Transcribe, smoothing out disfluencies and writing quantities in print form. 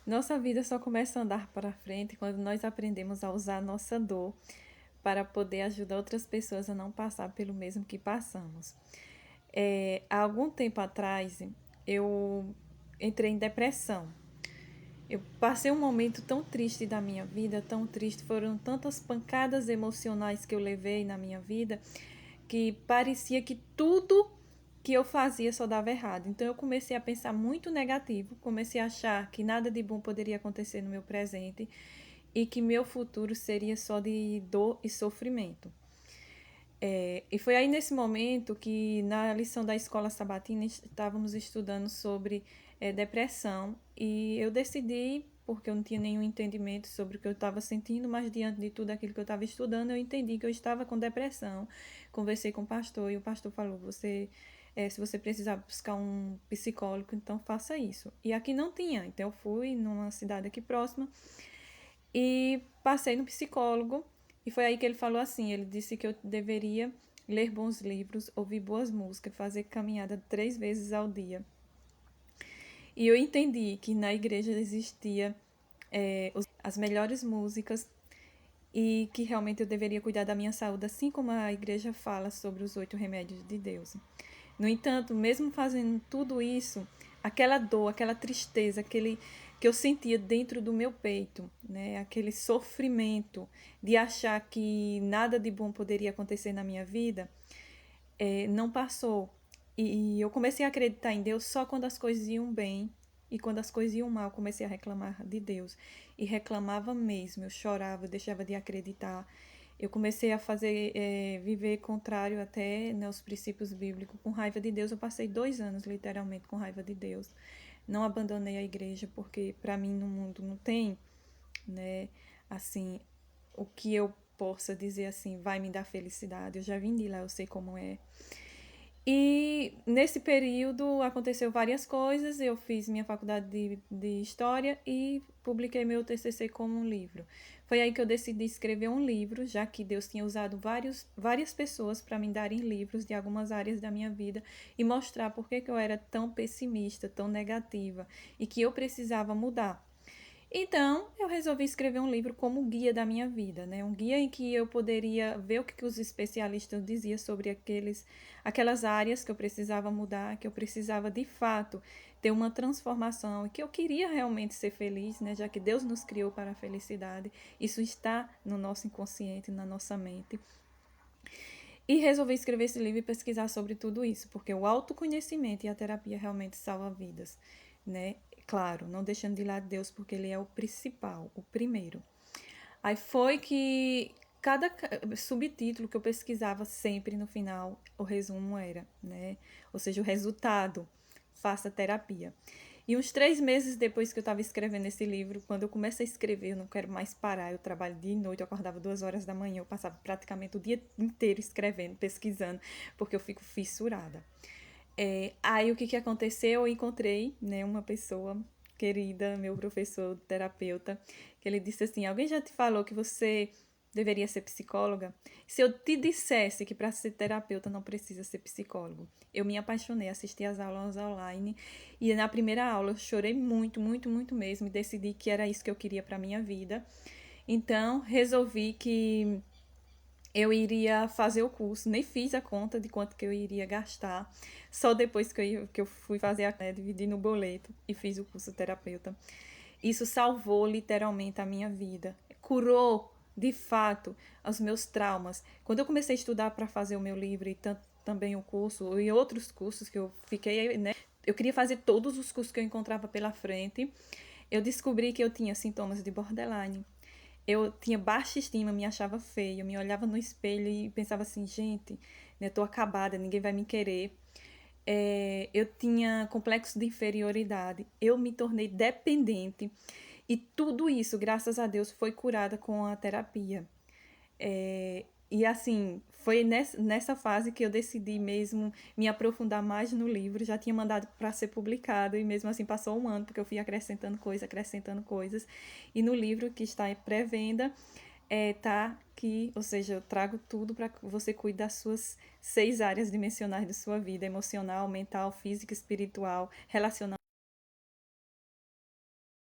Nossa vida só começa a andar para frente quando nós aprendemos a usar a nossa dor para poder ajudar outras pessoas a não passar pelo mesmo que passamos. Há algum tempo atrás, eu entrei em depressão. Eu passei um momento tão triste da minha vida, tão triste, foram tantas pancadas emocionais que eu levei na minha vida, que parecia que tudo que eu fazia só dava errado. Então eu comecei a pensar muito negativo, comecei a achar que nada de bom poderia acontecer no meu presente e que meu futuro seria só de dor e sofrimento. E foi aí nesse momento que, na lição da escola sabatina, estávamos estudando sobre depressão e eu decidi, porque eu não tinha nenhum entendimento sobre o que eu estava sentindo, mas diante de tudo aquilo que eu estava estudando, eu entendi que eu estava com depressão. Conversei com o pastor e o pastor falou: se você precisar buscar um psicólogo, então faça isso. E aqui não tinha, então eu fui numa cidade aqui próxima e passei no psicólogo e foi aí que ele falou assim, ele disse que eu deveria ler bons livros, ouvir boas músicas, fazer caminhada 3 vezes ao dia. E eu entendi que na igreja existia as melhores músicas e que realmente eu deveria cuidar da minha saúde, assim como a igreja fala sobre os 8 remédios de Deus. No entanto, mesmo fazendo tudo isso, aquela dor, aquela tristeza, aquele que eu sentia dentro do meu peito, né? Aquele sofrimento de achar que nada de bom poderia acontecer na minha vida, não passou. E eu comecei a acreditar em Deus só quando as coisas iam bem. E quando as coisas iam mal, eu comecei a reclamar de Deus. E reclamava mesmo, eu chorava, eu deixava de acreditar. Eu comecei a viver contrário até, né, aos princípios bíblicos, com raiva de Deus. Eu passei 2 anos, literalmente, com raiva de Deus. Não abandonei a igreja, porque para mim no mundo não tem, né, assim, o que eu possa dizer assim, vai me dar felicidade. Eu já vim de lá, eu sei como é. E nesse período aconteceu várias coisas. Eu fiz minha faculdade de História e publiquei meu TCC como um livro. Foi aí que eu decidi escrever um livro, já que Deus tinha usado várias pessoas para me darem livros de algumas áreas da minha vida e mostrar por que eu era tão pessimista, tão negativa e que eu precisava mudar. Então, eu resolvi escrever um livro como guia da minha vida, né? Um guia em que eu poderia ver o que os especialistas diziam sobre aquelas áreas que eu precisava mudar, que eu precisava de fato ter uma transformação e que eu queria realmente ser feliz, né? Já que Deus nos criou para a felicidade. Isso está no nosso inconsciente, na nossa mente. E resolvi escrever esse livro e pesquisar sobre tudo isso, porque o autoconhecimento e a terapia realmente salvam vidas, né? Claro, não deixando de lado Deus, porque Ele é o principal, o primeiro. Aí foi que cada subtítulo que eu pesquisava sempre no final, o resumo era, né? Ou seja, o resultado, faça terapia. E uns 3 meses depois que eu estava escrevendo esse livro, quando eu comecei a escrever, eu não quero mais parar, eu trabalho dia e noite, eu acordava 2 horas da manhã, eu passava praticamente o dia inteiro escrevendo, pesquisando, porque eu fico fissurada. Aí o que aconteceu? Eu encontrei, né, uma pessoa querida, meu professor terapeuta, que ele disse assim: alguém já te falou que você deveria ser psicóloga? Se eu te dissesse que para ser terapeuta não precisa ser psicólogo. Eu me apaixonei, assisti as aulas online e na primeira aula eu chorei muito, muito, muito mesmo e decidi que era isso que eu queria para minha vida. Então resolvi que eu iria fazer o curso, nem fiz a conta de quanto que eu iria gastar, só depois que eu fui fazer dividir no boleto e fiz o curso terapeuta. Isso salvou literalmente a minha vida, curou de fato os meus traumas. Quando eu comecei a estudar para fazer o meu livro e também o curso e outros cursos que eu fiquei, né, eu queria fazer todos os cursos que eu encontrava pela frente. Eu descobri que eu tinha sintomas de borderline. Eu tinha baixa estima, me achava feia, eu me olhava no espelho e pensava assim, gente, né, tô acabada, ninguém vai me querer. Eu tinha complexo de inferioridade, eu me tornei dependente e tudo isso, graças a Deus, foi curada com a terapia. E assim, foi nessa fase que eu decidi mesmo me aprofundar mais no livro. Já tinha mandado para ser publicado e mesmo assim passou um ano, porque eu fui acrescentando coisas. E no livro que está em pré-venda, tá aqui, ou seja, eu trago tudo para que você cuide das suas 6 áreas dimensionais da sua vida: emocional, mental, física, espiritual, relacional